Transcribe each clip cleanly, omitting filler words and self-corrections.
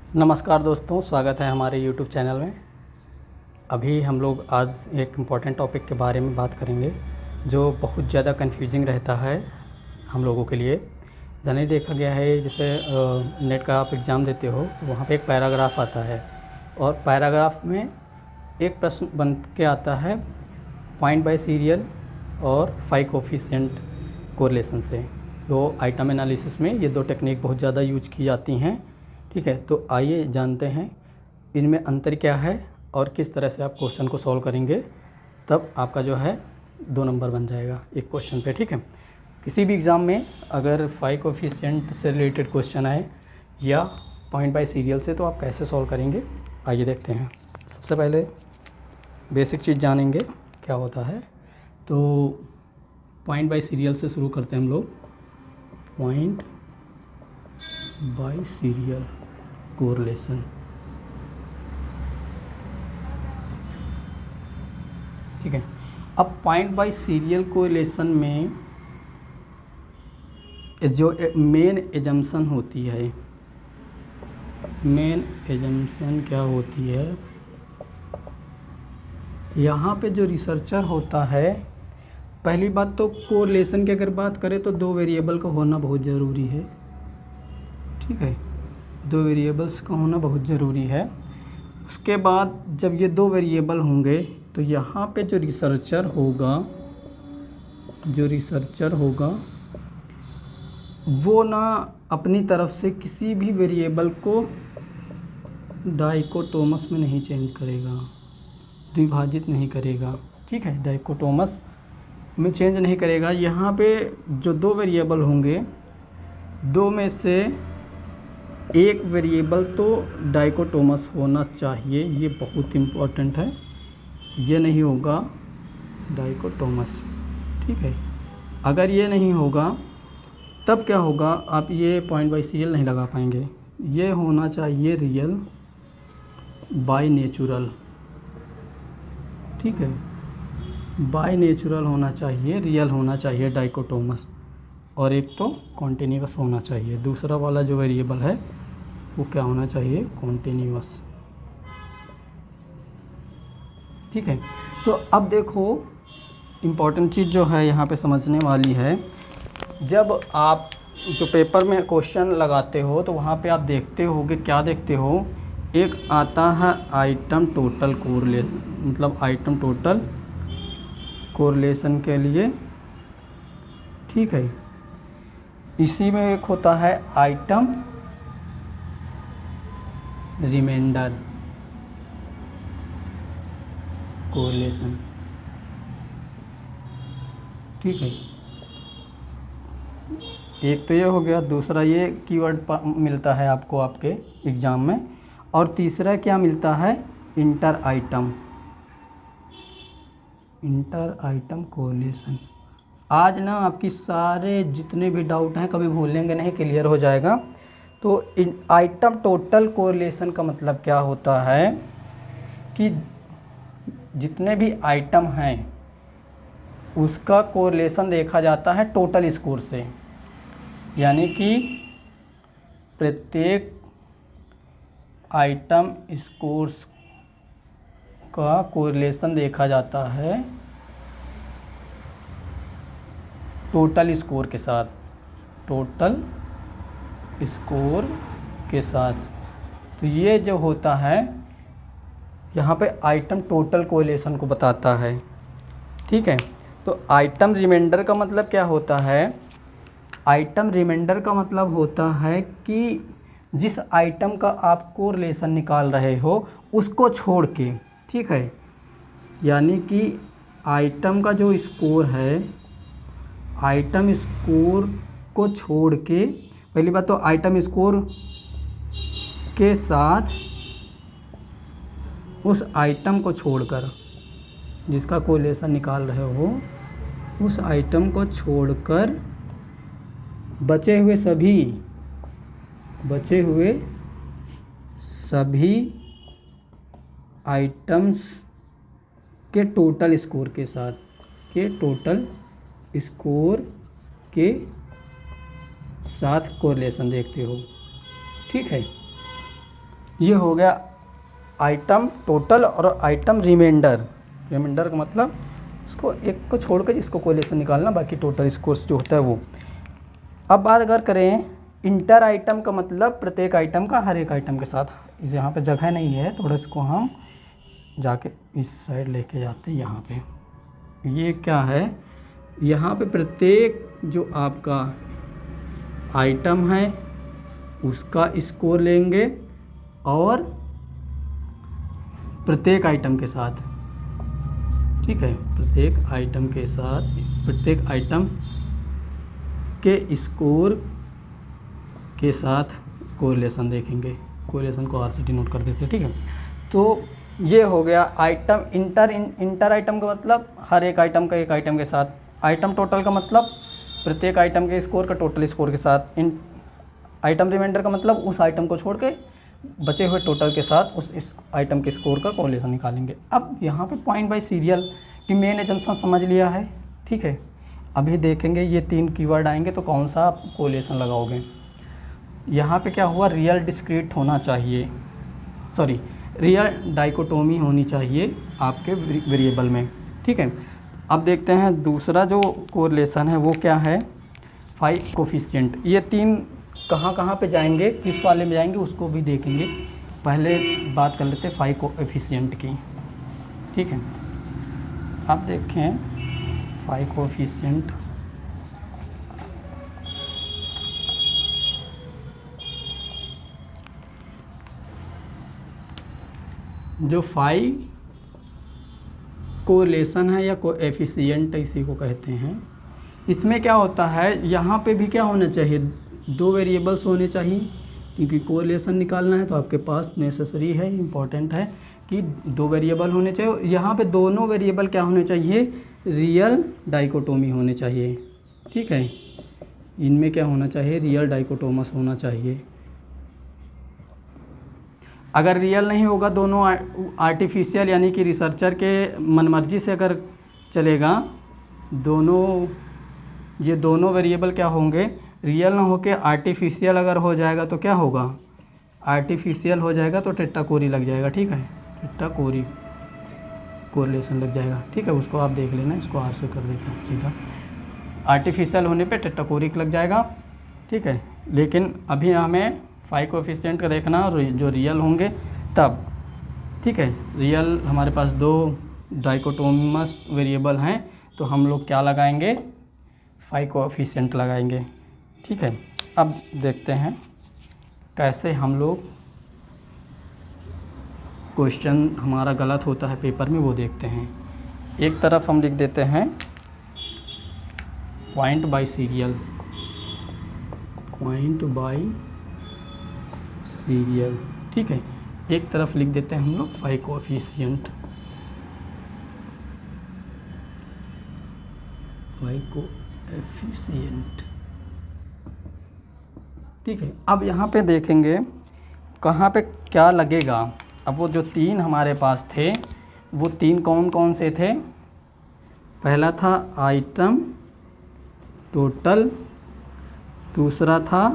नमस्कार दोस्तों, स्वागत है हमारे YouTube चैनल में। अभी हम लोग आज एक इम्पॉर्टेंट टॉपिक के बारे में बात करेंगे जो बहुत ज़्यादा कंफ्यूजिंग रहता है हम लोगों के लिए। जाने देखा गया है, जैसे नेट का आप एग्ज़ाम देते हो तो वहाँ पे एक पैराग्राफ आता है और पैराग्राफ में एक प्रश्न बन के आता है पॉइंट बाय सीरियल और 5 कोफिशिएंट कोरिलेशन से। तो आइटम एनालिसिस में ये दो टेक्निक बहुत ज़्यादा यूज की जाती हैं। ठीक है, तो आइए जानते हैं इनमें अंतर क्या है और किस तरह से आप क्वेश्चन को सॉल्व करेंगे, तब आपका जो है 2 नंबर बन जाएगा एक क्वेश्चन पे। ठीक है, किसी भी एग्ज़ाम में अगर 5 कोफिशिएंट से रिलेटेड क्वेश्चन आए या पॉइंट बाय सीरियल से, तो आप कैसे सॉल्व करेंगे आइए देखते हैं। सबसे पहले बेसिक चीज़ जानेंगे क्या होता है। तो पॉइंट बाय सीरियल से शुरू करते हैं हम लोग। Point by serial correlation. ठीक है, अब पॉइंट बाय सीरियल कोरिलेशन में जो मेन एजम्पशन होती है, मेन एजम्पशन क्या होती है, यहाँ पे जो रिसर्चर होता है, पहली बात तो कोरिलेशन की अगर बात करें तो 2 वेरिएबल का होना बहुत ज़रूरी है। ठीक है, 2 वेरिएबल्स का होना बहुत ज़रूरी है। उसके बाद जब ये 2 वेरिएबल होंगे तो यहाँ पे जो रिसर्चर होगा वो ना अपनी तरफ से किसी भी वेरिएबल को डाइकोटोमस में नहीं चेंज करेगा, द्विभाजित नहीं करेगा। ठीक है, डाइकोटोमस में चेंज नहीं करेगा। यहाँ पे जो 2 वेरिएबल होंगे, 2 में से एक वेरिएबल तो डाइकोटोमस होना चाहिए, ये बहुत इम्पोर्टेंट है। ये नहीं होगा डाइकोटोमस। ठीक है, अगर ये नहीं होगा तब क्या होगा, आप ये पॉइंट बाय सीरियल नहीं लगा पाएंगे। ये होना चाहिए रियल बाय नेचुरल। ठीक है, बाय नेचुरल होना चाहिए, रियल होना चाहिए डाइकोटोमस, और एक तो कॉन्टिन्यूअस होना चाहिए। दूसरा वाला जो वेरिएबल है वो क्या होना चाहिए, कॉन्टिन्यूअस। ठीक है, तो अब देखो इम्पॉर्टेंट चीज़ जो है यहाँ पे समझने वाली है। जब आप जो पेपर में क्वेश्चन लगाते हो तो वहाँ पे आप देखते होगे, क्या देखते हो, एक आता है आइटम टोटल कोरिलेशन, मतलब आइटम टोटल कोरिलेशन के लिए। ठीक है, इसी में एक होता है आइटम रिमाइंडर कोरिलेशन। ठीक है, एक तो ये हो गया, दूसरा ये कीवर्ड मिलता है आपको आपके एग्ज़ाम में, और तीसरा क्या मिलता है, इंटर आइटम कोरिलेशन। आज ना आपकी सारे जितने भी डाउट हैं कभी भूलेंगे नहीं, क्लियर हो जाएगा। तो आइटम टोटल कोरिलेशन का मतलब क्या होता है कि जितने भी आइटम हैं उसका कोरिलेशन देखा जाता है टोटल स्कोर से, यानी कि प्रत्येक आइटम स्कोर्स का कोरिलेशन देखा जाता है टोटल स्कोर के साथ, टोटल स्कोर के साथ। तो ये जो होता है यहाँ पे आइटम टोटल कोरिलेशन को बताता है। ठीक है, तो आइटम रिमाइंडर का मतलब क्या होता है, आइटम रिमाइंडर का मतलब होता है कि जिस आइटम का आप कोरिलेशन निकाल रहे हो उसको छोड़ के। ठीक है, यानी कि आइटम का जो स्कोर है, आइटम स्कोर को छोड़ के, पहली बात तो आइटम स्कोर के साथ उस आइटम को छोड़कर, जिसका कोरिलेशन निकाल रहे हो उस आइटम को छोड़कर बचे हुए सभी आइटम्स के टोटल स्कोर के साथ, कोरिलेशन देखते हो। ठीक है, ये हो गया आइटम टोटल और आइटम रिमाइंडर। रिमाइंडर का मतलब इसको एक को छोड़ कर इसको कोरिलेशन निकालना, बाकी टोटल स्कोर्स जो होता है वो। अब बात अगर करें इंटर आइटम का मतलब प्रत्येक आइटम का हर एक आइटम के साथ। इस यहाँ पे जगह नहीं है, थोड़ा इसको हम जाके इस साइड लेके जाते हैं। यहाँ पे ये क्या है, यहाँ पे प्रत्येक जो आपका आइटम है उसका स्कोर लेंगे और प्रत्येक आइटम के साथ, ठीक है, प्रत्येक आइटम के साथ प्रत्येक आइटम के स्कोर के साथ कोरिलेशन देखेंगे। कोरिलेशन को आर से डिनोट कर देते हैं, ठीक है। तो ये हो गया आइटम इंटर आइटम का मतलब हर एक आइटम का एक आइटम के साथ। आइटम टोटल का मतलब प्रत्येक आइटम के स्कोर का टोटल स्कोर के साथ। आइटम रिमाइंडर का मतलब उस आइटम को छोड़ के बचे हुए टोटल के साथ इस आइटम के स्कोर का कोरिलेशन निकालेंगे। अब यहाँ पे पॉइंट बाय सीरियल की मेन एजम्पशन समझ लिया है, ठीक है। अभी देखेंगे ये 3 कीवर्ड आएंगे तो कौन सा आप कोरिलेशन लगाओगे। यहाँ पे क्या हुआ, रियल डिस्क्रीट होना चाहिए, सॉरी रियल डाइकोटोमी होनी चाहिए आपके वेरिएबल में, ठीक है। अब देखते हैं दूसरा जो कोरिलेशन है वो क्या है, फाई कोफिशिएंट। ये 3 कहाँ कहाँ पे जाएंगे, किस वाले में जाएंगे उसको भी देखेंगे। पहले बात कर लेते हैं फाई कोफिशिएंट की, ठीक है। अब देखें फाई कोफिशिएंट, जो फाई कोरिलेशन है या कोएफिशिएंट इसी को कहते हैं, इसमें क्या होता है, यहाँ पे भी क्या होना चाहिए, 2 वेरिएबल्स होने चाहिए, क्योंकि कोरिलेशन निकालना है तो आपके पास नेसेसरी है, इम्पॉर्टेंट है कि 2 वेरिएबल होने चाहिए। यहाँ पे दोनों वेरिएबल क्या होने चाहिए, रियल डाइकोटोमी होने चाहिए, ठीक है। इनमें क्या होना चाहिए, रियल डाइकोटोमस होना चाहिए। अगर रियल नहीं होगा, दोनों आर्टिफिशियल यानी कि रिसर्चर के मनमर्जी से अगर चलेगा, ये दोनों वेरिएबल क्या होंगे, रियल ना होके आर्टिफिशियल अगर हो जाएगा तो क्या होगा, आर्टिफिशियल हो जाएगा तो टेट्रा कोरी लग जाएगा, ठीक है। टेट्रा कोरी कोरिलेशन लग जाएगा, ठीक है। उसको आप देख लेना, इसको आर से कर देते हैं सीधा। आर्टिफिशियल होने पे टेट्रा कोरी लग जाएगा, ठीक है। लेकिन अभी हमें फाई कोएफिशिएंट का देखना और जो रियल होंगे तब, ठीक है। रियल हमारे पास 2 डाइकोटोमस वेरिएबल हैं तो हम लोग क्या लगाएंगे, फाई कोएफिशिएंट लगाएंगे, ठीक है। अब देखते हैं कैसे हम लोग क्वेश्चन हमारा गलत होता है पेपर में, वो देखते हैं। एक तरफ हम लिख देते हैं point by serial, point by serial, ठीक है। एक तरफ लिख देते हैं हम लोग फाई कोएफिशिएंट, फाई कोएफिशिएंट, ठीक है। अब यहाँ पे देखेंगे कहाँ पे क्या लगेगा। अब वो जो 3 हमारे पास थे वो 3 कौन कौन से थे, पहला था आइटम टोटल, दूसरा था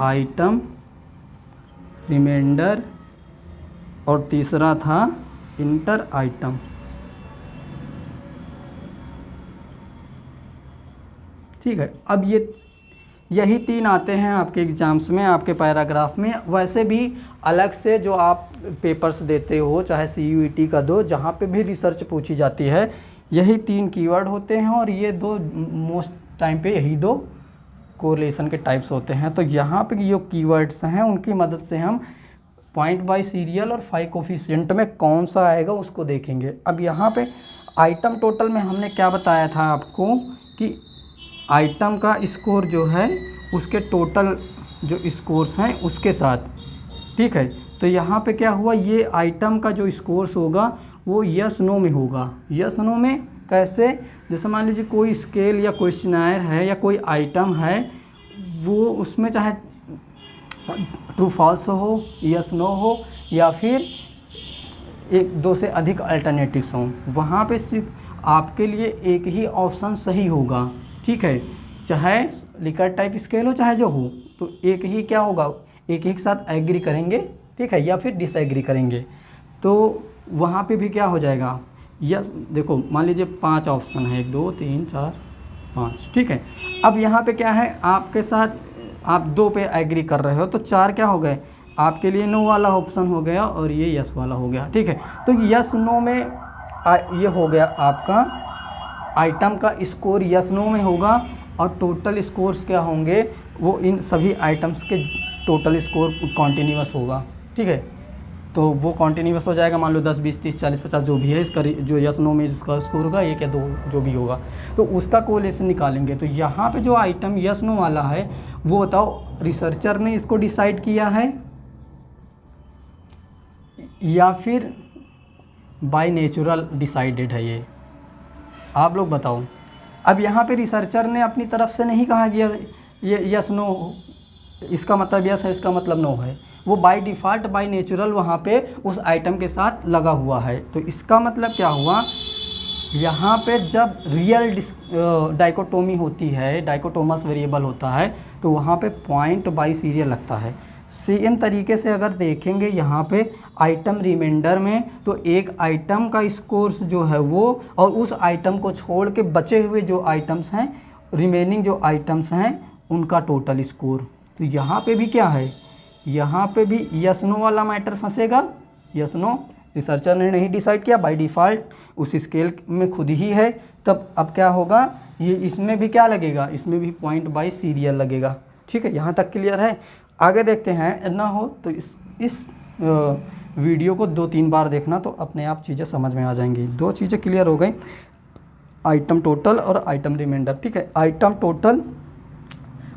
आइटम रिमाइंडर और तीसरा था इंटर आइटम, ठीक है। अब यही 3 आते हैं आपके एग्ज़ाम्स में, आपके पैराग्राफ में। वैसे भी अलग से जो आप पेपर्स देते हो, चाहे CUET का दो, जहाँ पे भी रिसर्च पूछी जाती है, यही 3 कीवर्ड होते हैं और ये 2 मोस्ट टाइम पे यही 2 कोरिलेशन के टाइप्स होते हैं। तो यहाँ पे जो कीवर्ड्स हैं उनकी मदद से हम पॉइंट बाय सीरियल और फाई कोएफिशिएंट में कौन सा आएगा उसको देखेंगे। अब यहाँ पे आइटम टोटल में हमने क्या बताया था आपको कि आइटम का स्कोर जो है उसके टोटल जो स्कोर्स हैं उसके साथ, ठीक है। तो यहाँ पे क्या हुआ, ये आइटम का जो स्कोर्स होगा वो यस नो में होगा। यस नो में कैसे, जैसे मान लीजिए कोई स्केल या क्वेश्चनायर है या कोई आइटम है, वो उसमें चाहे ट्रू फॉल्स हो, यस नो हो या फिर 1-2 से अधिक अल्टरनेटिव्स हों, वहाँ पे सिर्फ आपके लिए एक ही ऑप्शन सही होगा, ठीक है। चाहे लिकर्ट टाइप स्केल हो चाहे जो हो, तो एक ही क्या होगा, एक एक साथ एग्री करेंगे, ठीक है, या फिर डिसएग्री करेंगे। तो वहाँ पे भी क्या हो जाएगा, यस, देखो मान लीजिए 5 ऑप्शन है, 1 2 3 4 5, ठीक है। अब यहाँ पे क्या है, आपके साथ आप 2 पे एग्री कर रहे हो तो 4 क्या हो गए, आपके लिए नो वाला ऑप्शन हो गया और ये यस वाला हो गया, ठीक है। तो यस नो में ये हो गया आपका आइटम का स्कोर यस नो में होगा और टोटल स्कोर्स क्या होंगे, वो इन सभी आइटम्स के टोटल स्कोर कॉन्टीन्यूअस होगा, ठीक है। तो वो कॉन्टीन्यूअस हो जाएगा, मान लो 10 20 30 40 50 जो भी है इसका जो यस नो में जिसका स्कोर होगा 1 या 2 जो भी होगा, तो उसका कोरिलेशन निकालेंगे। तो यहाँ पे जो आइटम यस नो वाला है वो बताओ रिसर्चर ने इसको डिसाइड किया है या फिर बाय नेचुरल डिसाइडेड है, ये आप लोग बताओ। अब यहाँ पे रिसर्चर ने अपनी तरफ से नहीं कहा कि ये यस नो इसका मतलब यस है इसका मतलब नो है, वो बाय डिफ़ॉल्ट बाय नेचुरल वहाँ पे उस आइटम के साथ लगा हुआ है। तो इसका मतलब क्या हुआ, यहाँ पे जब रियल डाइकोटोमी होती है, डाइकोटोमस वेरिएबल होता है, तो वहाँ पे पॉइंट बाय सीरियल लगता है। सेम तरीके से अगर देखेंगे यहाँ पे आइटम रिमाइंडर में, तो एक आइटम का स्कोर्स जो है वो और उस आइटम को छोड़ के बचे हुए जो आइटम्स हैं, रिमेनिंग जो आइटम्स हैं उनका टोटल स्कोर। तो यहाँ पे भी क्या है, यहाँ पे भी यस नो वाला मैटर फंसेगा। यस नो रिसर्चर ने नहीं डिसाइड किया, बाय डिफ़ॉल्ट उस स्केल में खुद ही है। तब अब क्या होगा, ये इसमें भी क्या लगेगा, इसमें भी पॉइंट बाय सीरियल लगेगा, ठीक है। यहाँ तक क्लियर है। आगे देखते हैं, ना हो तो इस वीडियो को 2-3 बार देखना तो अपने आप चीज़ें समझ में आ जाएंगी। 2 चीज़ें क्लियर हो गई, आइटम टोटल और आइटम रिमाइंडर, ठीक है। आइटम टोटल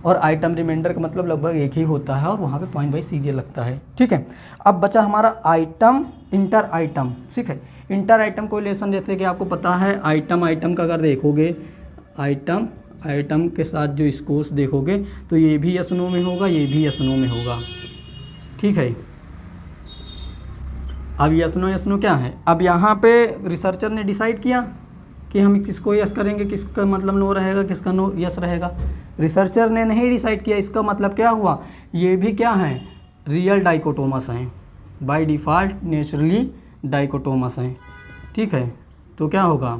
और आइटम रिमाइंडर का मतलब लगभग एक ही होता है और वहाँ पे पॉइंट बाय सीरियल लगता है, ठीक है। अब बचा हमारा आइटम इंटर आइटम, ठीक है। इंटर आइटम कोरिलेशन, जैसे कि आपको पता है आइटम का अगर देखोगे, आइटम के साथ जो स्कोर्स देखोगे तो ये भी यस नो में होगा, ये भी यस नो में होगा, ठीक है। अब यस नो क्या है, अब यहाँ पे रिसर्चर ने डिसाइड किया कि हम किसको यस करेंगे, किसका मतलब नो रहेगा, किसका नो यस रहेगा। रिसर्चर ने नहीं डिसाइड किया, इसका मतलब क्या हुआ, ये भी क्या है, रियल डाइकोटोमस हैं, बाय डिफ़ॉल्ट नेचुरली डाइकोटोमस हैं, ठीक है। तो क्या होगा,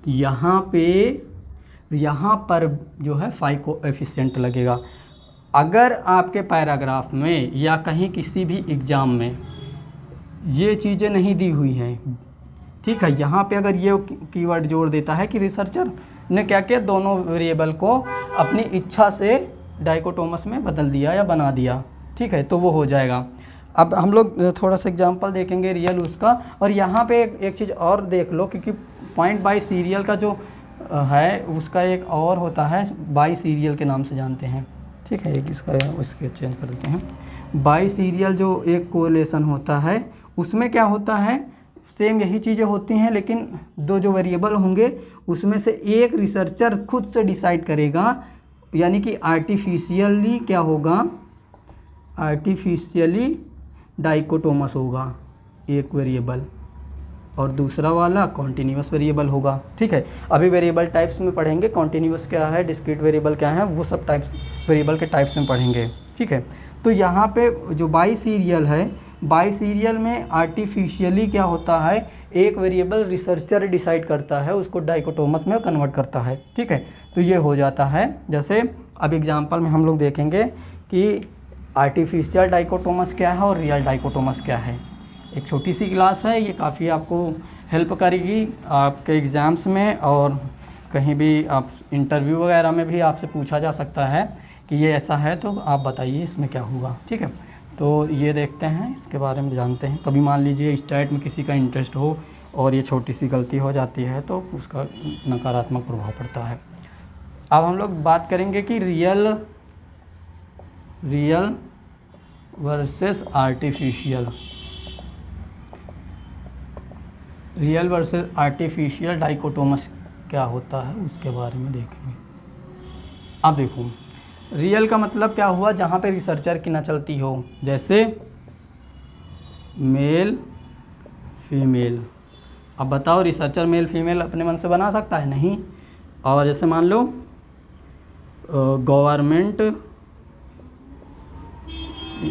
यहाँ पर जो है फाई कोएफिशिएंट लगेगा। अगर आपके पैराग्राफ में या कहीं किसी भी एग्ज़ाम में ये चीज़ें नहीं दी हुई हैं, ठीक है, यहाँ पे अगर ये कीवर्ड जोड़ देता है कि रिसर्चर ने क्या किया, दोनों वेरिएबल को अपनी इच्छा से डाइकोटोमस में बदल दिया या बना दिया, ठीक है, तो वो हो जाएगा। अब हम लोग थोड़ा सा एग्जांपल देखेंगे रियल उसका। और यहाँ पे एक चीज़ और देख लो, क्योंकि पॉइंट बाय सीरियल का जो है उसका एक और होता है, बाय सीरियल के नाम से जानते हैं, ठीक है। एक इसके चेंज कर देते हैं। बाय सीरियल जो एक कोरिलेशन होता है उसमें क्या होता है, सेम यही चीज़ें होती हैं, लेकिन 2 जो वेरिएबल होंगे उसमें से एक रिसर्चर खुद से डिसाइड करेगा, यानी कि आर्टिफिशियली क्या होगा, आर्टिफिशियली डाइकोटोमस होगा एक वेरिएबल और दूसरा वाला कॉन्टीन्यूअस वेरिएबल होगा, ठीक है। अभी वेरिएबल टाइप्स में पढ़ेंगे, कॉन्टीन्यूअस क्या है, डिस्क्रीट वेरिएबल क्या है, वो सब टाइप्स वेरिएबल के टाइप्स में पढ़ेंगे, ठीक है। तो यहाँ पे जो बाय सीरियल है, बाय सीरियल में आर्टिफिशियली क्या होता है, एक वेरिएबल रिसर्चर डिसाइड करता है, उसको डाइकोटोमस में कन्वर्ट करता है, ठीक है। तो ये हो जाता है। जैसे अब एग्जांपल में हम लोग देखेंगे कि आर्टिफिशियल डाइकोटोमस क्या है और रियल डाइकोटोमस क्या है। एक छोटी सी क्लास है, ये काफ़ी आपको हेल्प करेगी आपके एग्ज़ाम्स में, और कहीं भी आप इंटरव्यू वगैरह में भी आपसे पूछा जा सकता है कि ये ऐसा है तो आप बताइए इसमें क्या हुआ, ठीक है। तो ये देखते हैं, इसके बारे में जानते हैं। कभी मान लीजिए स्टैट में किसी का इंटरेस्ट हो और ये छोटी सी गलती हो जाती है तो उसका नकारात्मक प्रभाव पड़ता है। अब हम लोग बात करेंगे कि real versus artificial, real versus artificial dichotomous क्या होता है उसके बारे में देखेंगे। अब देखो, रियल का मतलब क्या हुआ, जहाँ पे रिसर्चर की ना चलती हो, जैसे मेल फीमेल। अब बताओ रिसर्चर मेल फीमेल अपने मन से बना सकता है? नहीं। और जैसे मान लो गवर्नमेंट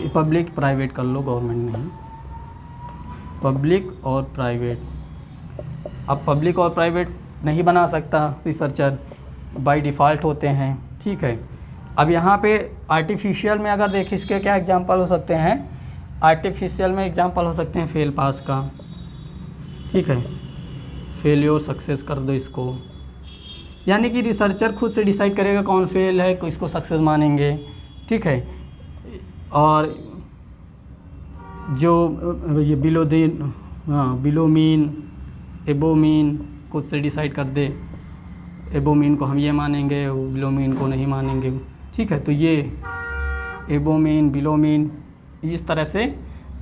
पब्लिक प्राइवेट कर लो, गवर्नमेंट नहीं, पब्लिक और प्राइवेट। अब पब्लिक और प्राइवेट नहीं बना सकता रिसर्चर, बाय डिफ़ॉल्ट होते हैं, ठीक है। अब यहाँ पे आर्टिफिशियल में अगर देखें इसके क्या एग्जांपल हो सकते हैं, आर्टिफिशियल में एग्जांपल हो सकते हैं फेल पास का, ठीक है, फेलियर सक्सेस कर दो इसको, यानी कि रिसर्चर खुद से डिसाइड करेगा कौन फेल है, इसको सक्सेस मानेंगे, ठीक है। और जो ये बिलो मीन एबो मीन खुद से डिसाइड कर दे, एबो मीन को हम ये मानेंगे, बिलो मीन को नहीं मानेंगे, ठीक है। तो ये एबो मीन बिलो मीन इस तरह से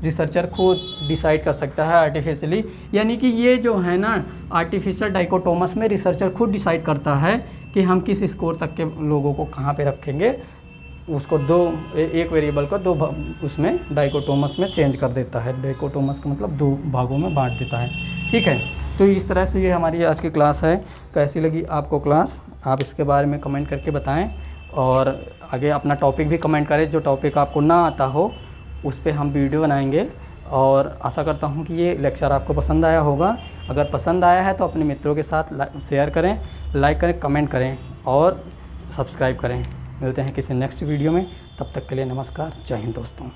रिसर्चर खुद डिसाइड कर सकता है आर्टिफिशियली, यानी कि ये जो है ना आर्टिफिशियल डाइकोटोमस में रिसर्चर खुद डिसाइड करता है कि हम किस स्कोर तक के लोगों को कहाँ पे रखेंगे, उसको एक वेरिएबल को दो उसमें डाइकोटोमस में चेंज कर देता है। डाइकोटोमस का मतलब दो भागों में बांट देता है, ठीक है। तो इस तरह से ये हमारी आज की क्लास है। कैसी लगी आपको क्लास, आप इसके बारे में कमेंट करके बताएं, और आगे अपना टॉपिक भी कमेंट करें, जो टॉपिक आपको ना आता हो उस पे हम वीडियो बनाएंगे। और आशा करता हूँ कि ये लेक्चर आपको पसंद आया होगा। अगर पसंद आया है तो अपने मित्रों के साथ शेयर करें, लाइक करें, कमेंट करें और सब्सक्राइब करें। मिलते हैं किसी नेक्स्ट वीडियो में, तब तक के लिए नमस्कार, जय हिंद दोस्तों।